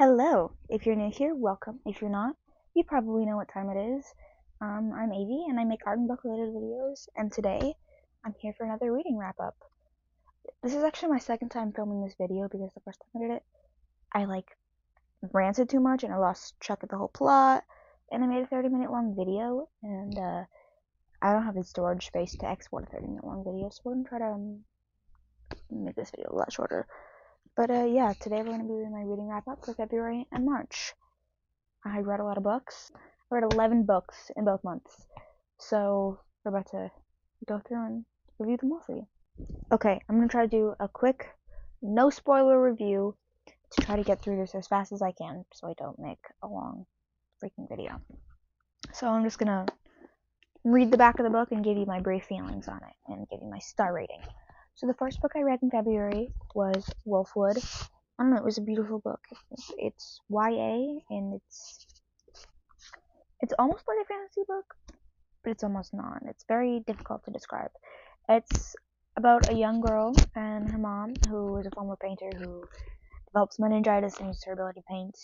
Hello! If you're new here, welcome. If you're not, you probably know what time it is. I'm Avee, and I make art and book related videos, and today I'm here for another reading wrap up. This is actually my second time filming this video because the first time I did it, I ranted too much and I lost track of the whole plot, and I made a 30-minute long video, and I don't have the storage space to export a 30-minute long video, so we're gonna try to make this video a lot shorter. But yeah, today we're going to be doing my reading wrap up for February and March. I read a lot of books. I read 11 books in both months. So we're about to go through and review them all for you. Okay, I'm going to try to do a quick, no spoiler review to try to get through this as fast as I can so I don't make a long freaking video. So I'm just going to read the back of the book and give you my brief feelings on it and give you my star rating. So the first book I read in February was Wolfwood. I don't know, it was a beautiful book. It's YA, and it's almost like a fantasy book, but it's almost not. It's very difficult to describe. It's about a young girl and her mom, who is a former painter who develops meningitis and loses her ability to paint.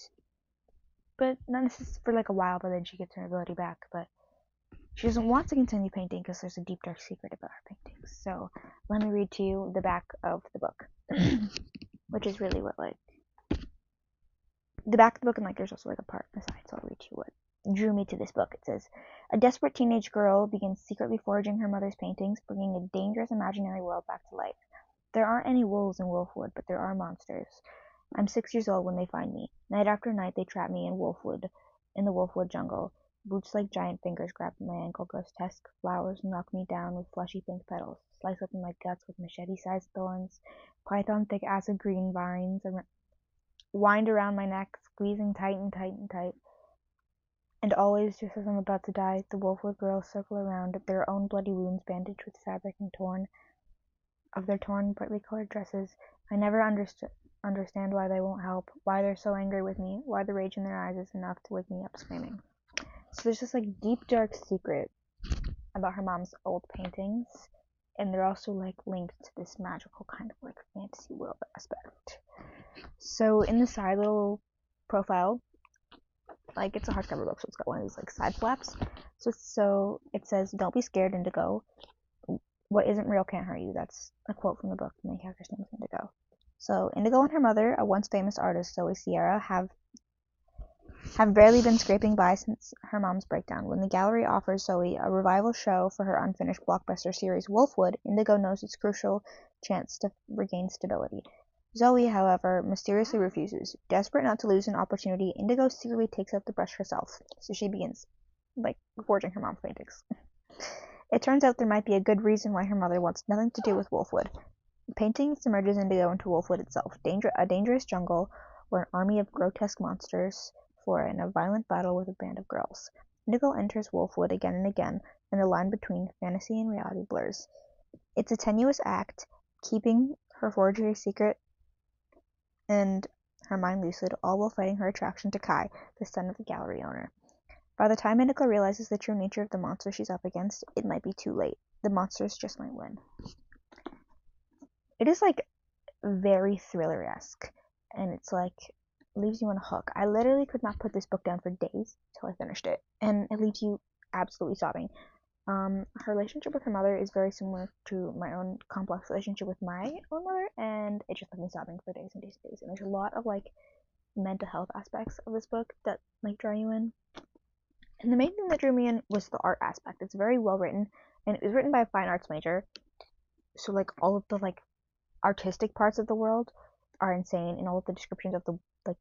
But not necessarily for a while, but then she gets her ability back. But she doesn't want to continue painting because there's a deep, dark secret about her paintings. So let me read to you the back of the book, which is really what the back of the book, and there's also a part on the side. So I'll read to you what drew me to this book. It says, a desperate teenage girl begins secretly forging her mother's paintings, bringing a dangerous imaginary world back to life. There aren't any wolves in Wolfwood, but there are monsters. I'm 6 years old when they find me. Night after night they trap me in the Wolfwood jungle. Boots like giant fingers grab my ankle, grotesque flowers knock me down with fleshy pink petals, slice open my guts with machete-sized thorns, python thick acid green vines wind around my neck, squeezing tight and tight and tight. And always, just as I'm about to die, the Wolfwood girls circle around, their own bloody wounds bandaged with fabric and torn, brightly colored dresses. I never understand why they won't help, why they're so angry with me, why the rage in their eyes is enough to wake me up screaming. So there's this deep, dark secret about her mom's old paintings, and they're also linked to this magical kind of fantasy world aspect. So in the side little profile, it's a hardcover book, so it's got one of these side flaps. So it says, "Don't be scared, Indigo. What isn't real can't hurt you." That's a quote from the book. The main character's name is Indigo. So Indigo and her mother, a once famous artist, Zoe Sierra, have barely been scraping by since her mom's breakdown. When the gallery offers Zoe a revival show for her unfinished blockbuster series Wolfwood, Indigo knows it's a crucial chance to regain stability. Zoe, however, mysteriously refuses. Desperate not to lose an opportunity, Indigo secretly takes up the brush herself. So she begins, forging her mom's paintings. It turns out there might be a good reason why her mother wants nothing to do with Wolfwood. Painting submerges Indigo into Wolfwood itself, a dangerous jungle where an army of grotesque monsters floor in a violent battle with a band of girls. Indigo enters Wolfwood again and again, and the line between fantasy and reality blurs. It's a tenuous act, keeping her forgery secret and her mind lucid, all while fighting her attraction to Kai, the son of the gallery owner. By the time Indigo realizes the true nature of the monster she's up against, it might be too late. The monsters just might win. It is very thriller-esque, and it's leaves you on a hook. I literally could not put this book down for days till I finished it, and it leaves you absolutely sobbing. Her relationship with her mother is very similar to my own complex relationship with my own mother, and it just left me sobbing for days and days and days. And there's a lot of mental health aspects of this book that draw you in. And the main thing that drew me in was the art aspect. It's very well written, and it was written by a fine arts major, so all of the artistic parts of the world are insane, and all of the descriptions of the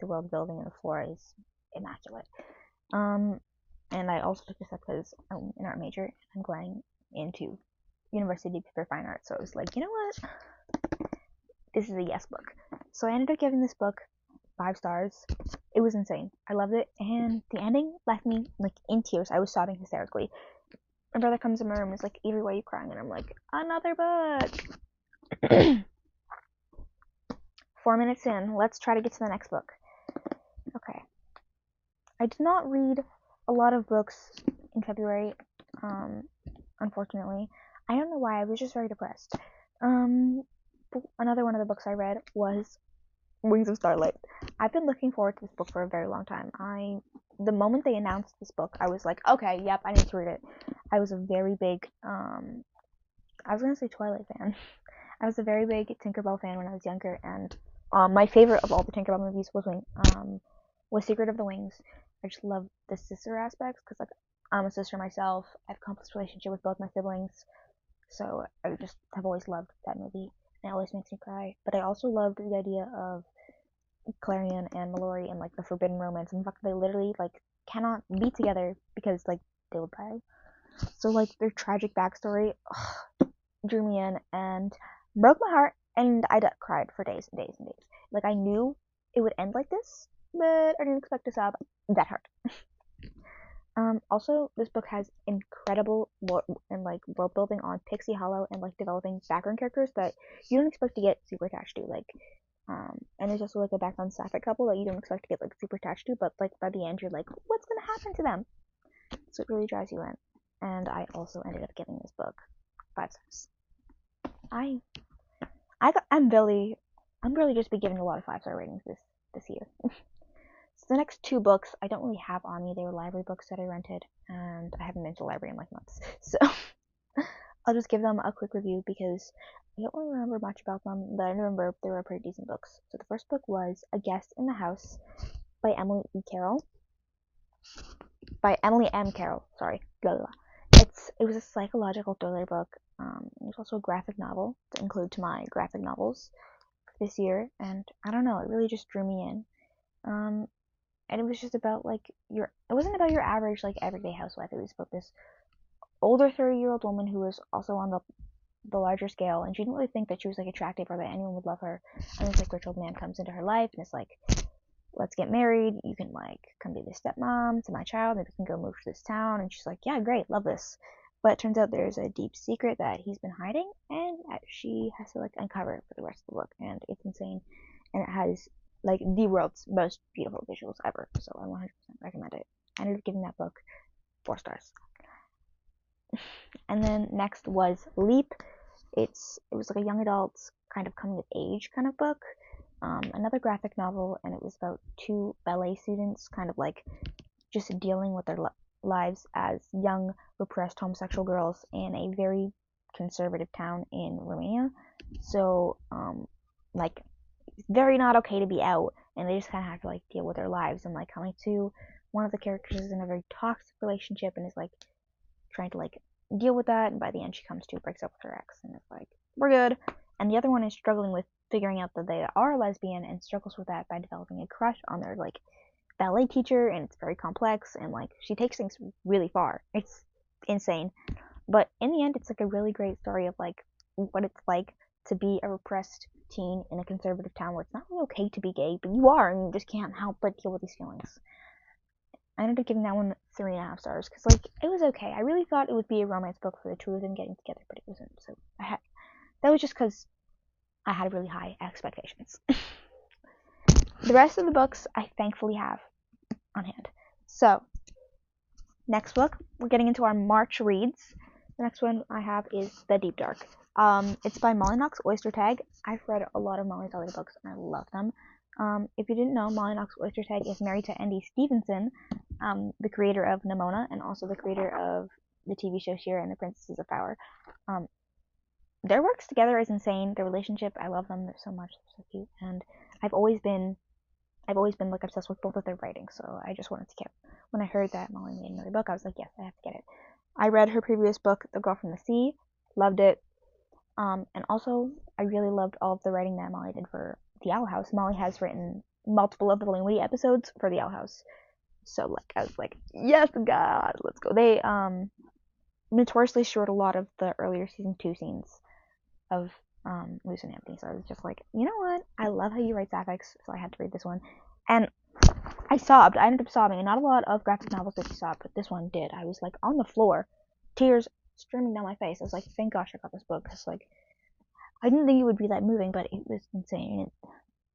world building and the flora is immaculate. And I also took this up because I'm an art major and I'm going into university for fine art, so I was you know what, this is a yes book. So I ended up giving this book 5 stars. It was insane. I loved it, and the ending left me in tears. I was sobbing hysterically. My brother comes in my room and is "Avee, why are you crying?" And I'm another book. 4 minutes in, let's try to get to the next book. Okay. I did not read a lot of books in February, unfortunately. I don't know why, I was just very depressed. Another one of the books I read was Wings of Starlight. I've been looking forward to this book for a very long time. The moment they announced this book, I was like, okay, yep, I need to read it. I was a very big, I was gonna say Twilight fan. I was a very big Tinkerbell fan when I was younger, and my favorite of all the Tinkerbell movies was Secret of the Wings. I just love the sister aspects because like I'm a sister myself. I have a complex relationship with both my siblings, so I just have always loved that movie. And it always makes me cry. But I also loved the idea of Clarion and Mallory and like the forbidden romance and the fact that they literally like cannot be together because like they will die. So like their tragic backstory drew me in and broke my heart, and I cried for days and days and days. Like I knew it would end like this, but I didn't expect to sob that hard. Also, this book has incredible lore and like world building on Pixie Hollow and like developing background characters that you don't expect to get super attached to. Like, and there's also like a background sapphic couple that you don't expect to get like super attached to, but like by the end you're like, what's gonna happen to them? So it really drives you in. And I also ended up giving this book 5 stars. I'm really just be giving a lot of 5-star ratings this year. So the next 2 books I don't really have on me. They were library books that I rented, and I haven't been to the library in like months. So I'll just give them a quick review because I don't really remember much about them, but I remember they were pretty decent books. So the first book was A Guest in the House by Emily M. Carroll. Sorry. Blah, blah. It was a psychological thriller book. It was also a graphic novel to include to my graphic novels this year, and I don't know, it really just drew me in. And it was just about like it wasn't about your average like everyday housewife. It was about this older 30-year-old woman who was also on the larger scale, and she didn't really think that she was like attractive or that anyone would love her. And this like rich old man comes into her life and it's like, let's get married. You can like come be the stepmom to my child. Maybe we can go move to this town. And she's like, yeah, great, love this. But it turns out there's a deep secret that he's been hiding, and she has to like uncover it for the rest of the book. And it's insane, and it has like the world's most beautiful visuals ever. So I 100% recommend it. I ended up giving that book 4 stars. And then next was Leap. It was like a young adult kind of coming of age kind of book. Another graphic novel, and it was about 2 ballet students kind of like just dealing with their lives as young repressed homosexual girls in a very conservative town in Romania. So like very not okay to be out, and they just kind of have to like deal with their lives. And like coming to one of the characters is in a very toxic relationship and is like trying to like deal with that, and by the end she breaks up with her ex, and it's like, we're good. And the other one is struggling with figuring out that they are a lesbian and struggles with that by developing a crush on their like ballet teacher, and it's very complex, and like she takes things really far. It's insane. But in the end it's like a really great story of like what it's like to be a repressed teen in a conservative town where it's not really okay to be gay, but you are, and you just can't help but deal with these feelings. I ended up giving that one 3.5 stars because like it was okay. I really thought it would be a romance book for the 2 of them getting together, but it wasn't. So that was just because I had really high expectations. The rest of the books I thankfully have on hand. So next book, we're getting into our March reads. The next one I have is The Deep Dark. It's by Molly Knox Oystertag. I've read a lot of Molly's other books and I love them. If you didn't know, Molly Knox Oystertag is married to Andy Stevenson, the creator of Nimona and also the creator of the TV show Shira and the Princesses of Power. Their works together is insane. Their relationship, I love them so much. They're so cute, and I've always been like obsessed with both of their writing. So I just wanted to get. When I heard that Molly made another book, I was like, yes, I have to get it. I read her previous book, The Girl from the Sea, loved it. And also I really loved all of the writing that Molly did for The Owl House. Molly has written multiple of the Linwoody episodes for The Owl House. So like I was like, yes, God, let's go. They notoriously short a lot of the earlier season 2 scenes of Luce and Anthony. So I was just like, you know what? I love how you write sapphics, so I had to read this one. And I sobbed. I ended up sobbing. And not a lot of graphic novels that you sob, but this one did. I was like on the floor, tears streaming down my face. I was like, thank gosh I got this book, because like I didn't think it would be that moving, but it was insane.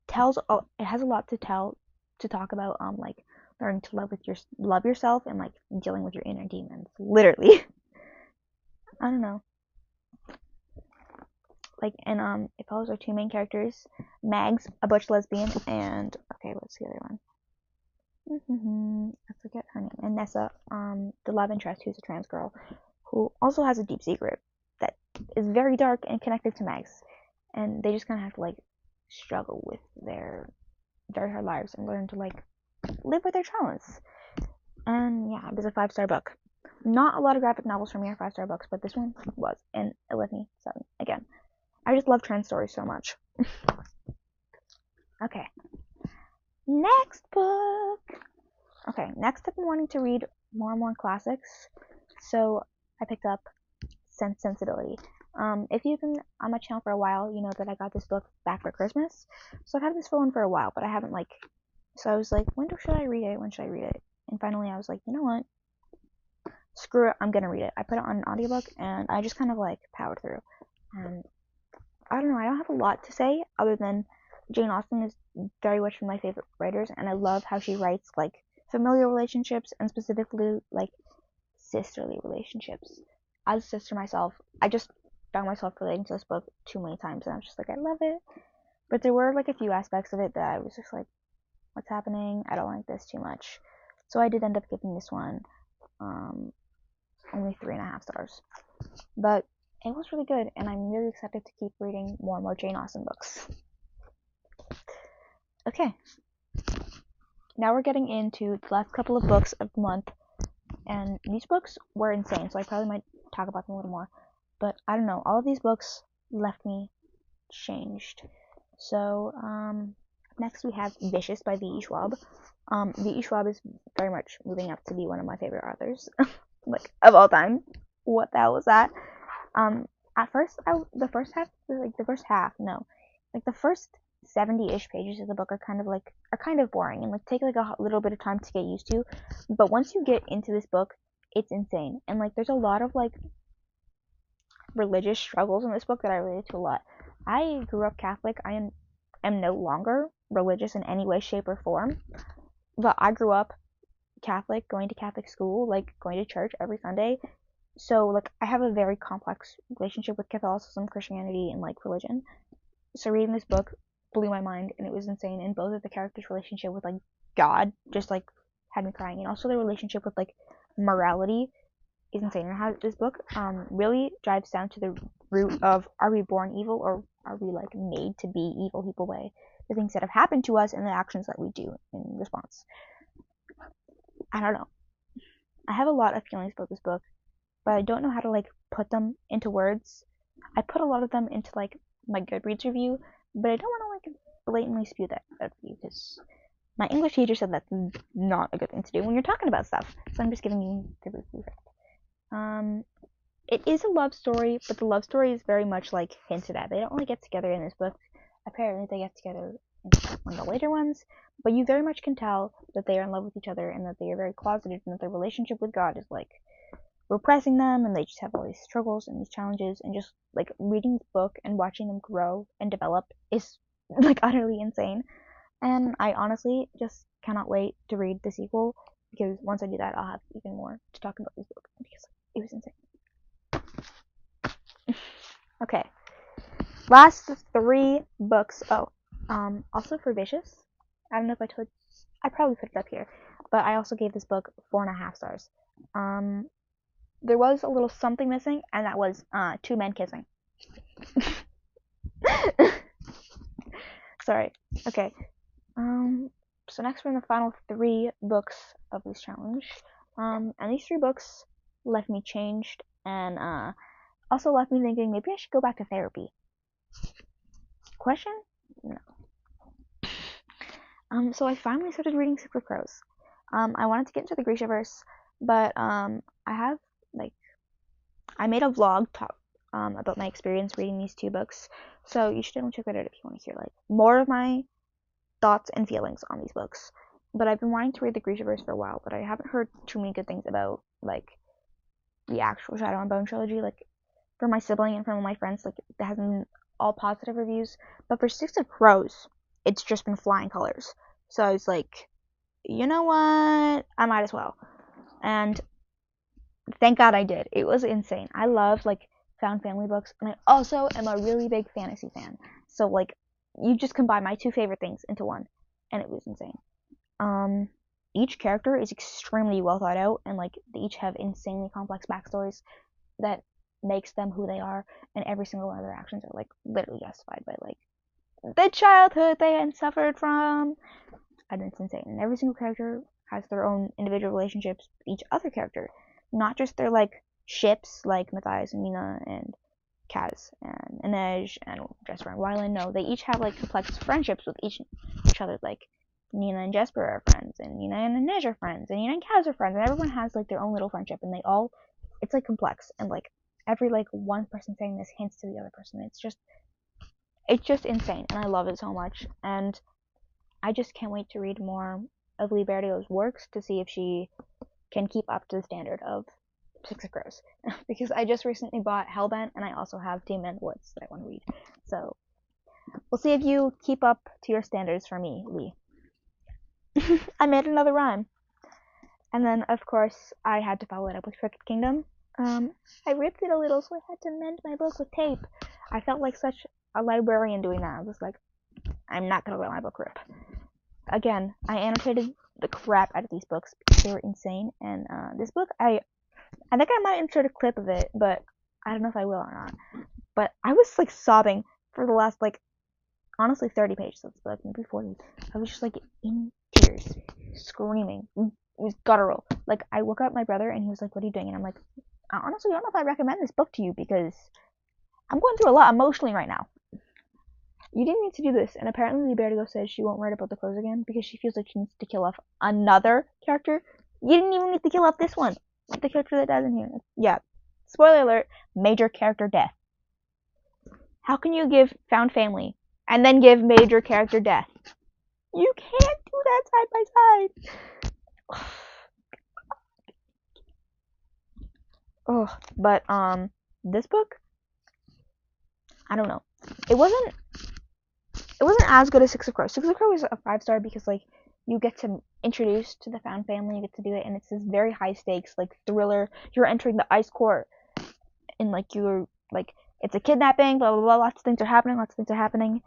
It has a lot to talk about like learning to love yourself and like dealing with your inner demons. Literally. I don't know. Like, and it follows our 2 main characters, Mags, a butch lesbian, and Okay, what's the other one? I forget her name. And Nessa, the love interest, who's a trans girl, who also has a deep secret that is very dark and connected to Meg's. And they just kind of have to, like, struggle with their very hard lives and learn to, like, live with their traumas. And yeah, it was a 5-star book. Not a lot of graphic novels for me are 5-star books, but this one was, and it left me 7. Again, I just love trans stories so much. Okay. Next book! Okay, next I've been wanting to read more and more classics, so I picked up Sense Sensibility. If you've been on my channel for a while, you know that I got this book back for Christmas. So I've had this one for a while, but I haven't, like, so I was like, when should I read it? When should I read it? And finally I was like, you know what? Screw it, I'm gonna read it. I put it on an audiobook, and I just kind of, like, powered through. And I don't know, I don't have a lot to say other than Jane Austen is very much one of my favorite writers, and I love how she writes, like, familial relationships, and specifically, like, sisterly relationships. As a sister myself, I just found myself relating to this book too many times, and I was just like, I love it. But there were, like, a few aspects of it that I was just like, what's happening? I don't like this too much. So I did end up giving this one only 3.5 stars. But it was really good, and I'm really excited to keep reading more and more Jane Austen books. Okay. Now we're getting into the last couple of books of the month, and these books were insane, so I probably might talk about them a little more. But I don't know, all of these books left me changed. So, next we have Vicious by V.E. Schwab. V.E. Schwab is very much moving up to be one of my favorite authors, like, of all time. What the hell was that? At first, the first 70-ish pages of the book are kind of boring and, like, take, like, a little bit of time to get used to. But once you get into this book, it's insane. And, like, there's a lot of, like, religious struggles in this book that I relate to a lot. I grew up Catholic. I am no longer religious in any way, shape, or form. But I grew up Catholic, going to Catholic school, like, going to church every Sunday. So, like, I have a very complex relationship with Catholicism, Christianity, and, like, religion. So reading this book blew my mind, and it was insane. And both of the characters' relationship with, like, God just, like, had me crying. And also their relationship with, like, morality is insane. And how this book really drives down to the root of, are we born evil, or are we, like, made to be evil people way? The things that have happened to us and the actions that we do in response. I don't know. I have a lot of feelings about this book, but I don't know how to, like, put them into words. I put a lot of them into, like, my Goodreads review, but I don't want to, like, blatantly spew that out of you, because my English teacher said that's not a good thing to do when you're talking about stuff. So I'm just giving you the review. It is a love story, but the love story is very much, like, hinted at. They don't really get together in this book. Apparently they get together in one of the later ones, but you very much can tell that they are in love with each other, and that they are very closeted, and that their relationship with God is, like, repressing them, and they just have all these struggles and these challenges, and just, like, reading this book and watching them grow and develop is, like, utterly insane. And I honestly just cannot wait to read the sequel, because once I do that, I'll have even more to talk about this book, because it was insane. Okay, last 3 books. Also for Vicious, I don't know if I probably put it up here, but I also gave this book 4.5 stars. There was a little something missing, and that was 2 men kissing. Sorry. Okay. So next we're in the final 3 books of this challenge. And these 3 books left me changed, and also left me thinking maybe I should go back to therapy. Question? No. So I finally started reading Six of Crows. I wanted to get into the Grishaverse, but I have, like, I made a vlog about my experience reading these 2 books, so you should definitely check that out if you want to hear, like, more of my thoughts and feelings on these books. But I've been wanting to read the Grishaverse for a while, but I haven't heard too many good things about, like, the actual Shadow and Bone trilogy. Like, from my sibling and from my friends, like, it hasn't been all positive reviews. But for Six of Crows, it's just been flying colors. So I was like, you know what? I might as well. And thank God I did. It was insane. I love, like, found family books, and I also am a really big fantasy fan. So, like, you just combine my 2 favorite things into one. and it was insane. Each character is extremely well thought out, and like they each have insanely complex backstories that makes them who they are, and every single one of their actions are like literally justified by like the childhood they had suffered from. And it's insane. And every single character has their own individual relationships with each other character, not just their like ships like Matthias and Nina and Kaz and Inej and Jesper and Wylan. No, they each have like complex friendships with each other. Like Nina and Jesper are friends, and Nina and Inej are friends, and Nina and Kaz are friends, and everyone has like their own little friendship, and they all, it's like complex, and like every like one person saying this hints to the other person. It's just insane, and I love it so much, and I just can't wait to read more of Lee Bertio's works to see if she can keep up to the standard of Six of Crows. Because I just recently bought Hellbent, and I also have Demon in the Woods that I want to read. So we'll see if you keep up to your standards for me, Lee. I made another rhyme. And then, of course, I had to follow it up with Cricket Kingdom. I ripped it a little, so I had to mend my book with tape. I felt like such a librarian doing that. I was like, I'm not gonna let my book rip. Again, I annotated the crap out of these books because they were insane. And this book, I think I might insert a clip of it, but I don't know if I will or not. But I was like sobbing for the last like honestly 30 pages of this book, maybe 40. I was just like in tears, screaming. It was guttural. Like I woke up my brother and he was like, "What are you doing?" And I'm like, "I honestly don't know if I recommend this book to you because I'm going through a lot emotionally right now. You didn't need to do this." And apparently Liberio says she won't write about the crows again because she feels like she needs to kill off another character. You didn't even need to kill off this one. The character that dies in here. Yeah. Spoiler alert, major character death. How can you give found family and then give major character death? You can't do that side by side. Oh, but this book, I don't know. It wasn't as good as Six of Crows. Six of Crows is a 5-star because like you get to introduce to the found family, you get to do it, and it's this very high stakes like thriller. You're entering the ice court, and like you're like it's a kidnapping, blah blah blah. Lots of things are happening.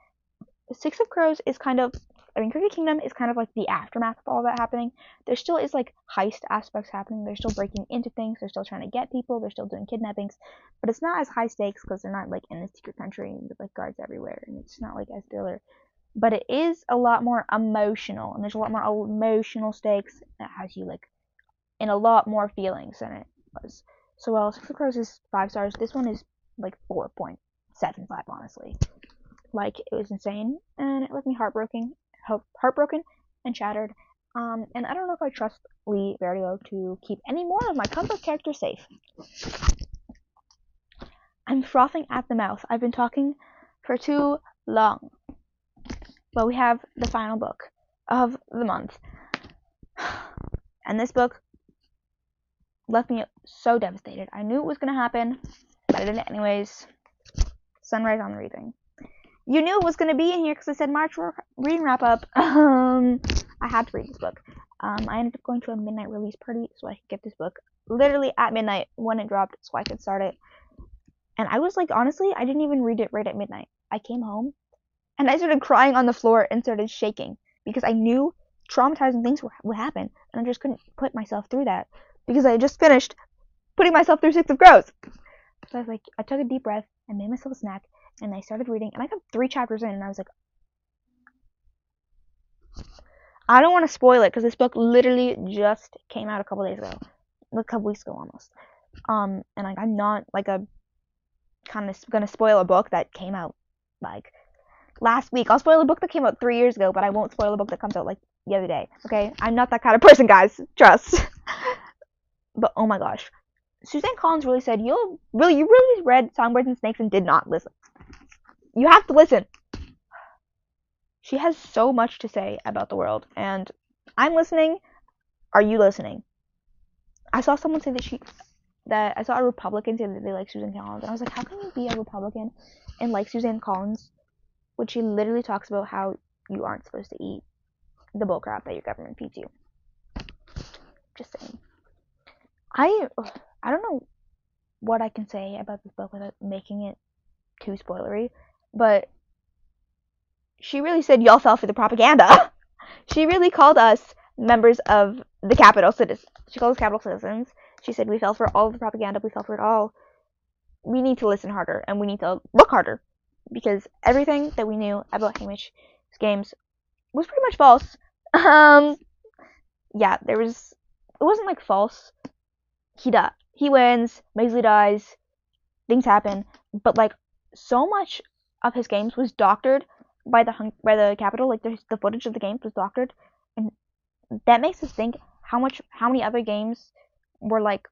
Six of Crows is kind of, I mean, Cricket Kingdom is kind of like the aftermath of all that happening. There still is like heist aspects happening. They're still breaking into things. They're still trying to get people. They're still doing kidnappings, but it's not as high stakes because they're not like in a secret country with like guards everywhere, and it's not like as thriller. But it is a lot more emotional, and there's a lot more emotional stakes that has you like in a lot more feelings than it was. So while Six of Crows is 5 stars, this one is like 4.75, honestly. Like, it was insane, and it left me heartbroken and shattered. And I don't know if I trust Lee Bertio to keep any more of my cover characters safe. I'm frothing at the mouth. I've been talking for too long. But we have the final book of the month. And this book left me so devastated. I knew it was going to happen, but I did it anyways. Sunrise on the Reaping. You knew it was going to be in here because I said March reading wrap up. I had to read this book. I ended up going to a midnight release party so I could get this book literally at midnight when it dropped so I could start it. And I was like, honestly, I didn't even read it right at midnight. I came home and I started crying on the floor and started shaking because I knew traumatizing things would happen, and I just couldn't put myself through that because I had just finished putting myself through Six of Crows. So I was like, I took a deep breath and made myself a snack, and I started reading, and I got 3 chapters in, and I was like, I don't want to spoil it because this book literally just came out a couple weeks ago almost. And like I'm not like a kind of gonna spoil a book that came out like last week. I'll spoil a book that came out 3 years ago, but I won't spoil a book that comes out like the other day. Okay, I'm not that kind of person, guys. Trust. But oh my gosh, Suzanne Collins really said you really read Songbirds and Snakes and did not listen. You have to listen. She has so much to say about the world, and I'm listening. Are you listening? I saw someone say that I saw a Republican say that they like Suzanne Collins, and I was like, how can you be a Republican and like Suzanne Collins, when she literally talks about how you aren't supposed to eat the bullcrap that your government feeds you? Just saying. I don't know what I can say about this book without making it too spoilery, but she really said y'all fell for the propaganda. She really called us members of the capital citizens. She called us capital citizens. She said we fell for all of the propaganda. We fell for it all. We need to listen harder and we need to look harder because everything that we knew about Hamish's games was pretty much false. Yeah, there was. It wasn't like false. He wins. Maisley dies. Things happen, but like so much of his games was doctored by the capital. Like the footage of the games was doctored, and that makes us think how many other games were like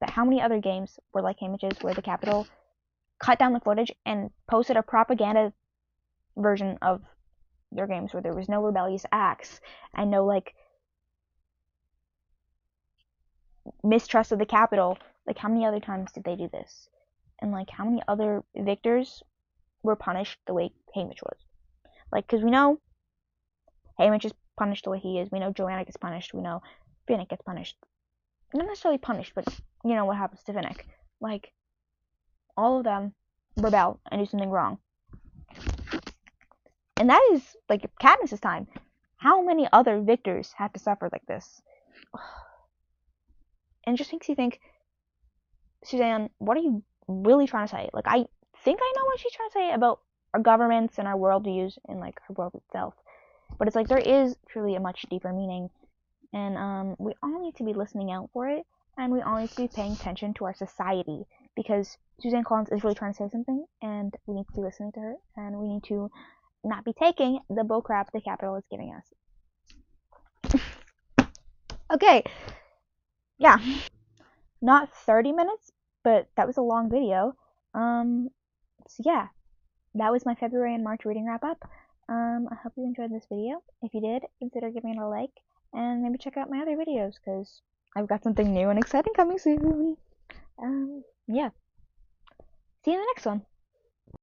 how many other games were like Hamish's, where the capital cut down the footage and posted a propaganda version of their games where there was no rebellious acts and no like mistrust of the capital. Like how many other times did they do this? And like how many other victors were punished the way Hamish was? Like, because we know Hamish is punished the way he is. We know Joanna gets punished. We know Finnick gets punished. Not necessarily punished, but you know what happens to Finnick. Like, all of them rebel and do something wrong. And that is, like, Katniss's time. How many other victors had to suffer like this? And it just makes you think, Suzanne, what are you really trying to say? Like, I think I know what she's trying to say about our governments and our worldviews and, like, her world itself. But it's like there is truly a much deeper meaning. And we all need to be listening out for it. And we all need to be paying attention to our society. Because Suzanne Collins is really trying to say something. And we need to be listening to her. And we need to not be taking the bullcrap the capital is giving us. Okay. Yeah. Not 30 minutes, but that was a long video. So yeah, that was my February and March reading wrap up. I hope you enjoyed this video. If you did, consider giving it a like, and maybe check out my other videos, because I've got something new and exciting coming soon. Yeah. See you in the next one.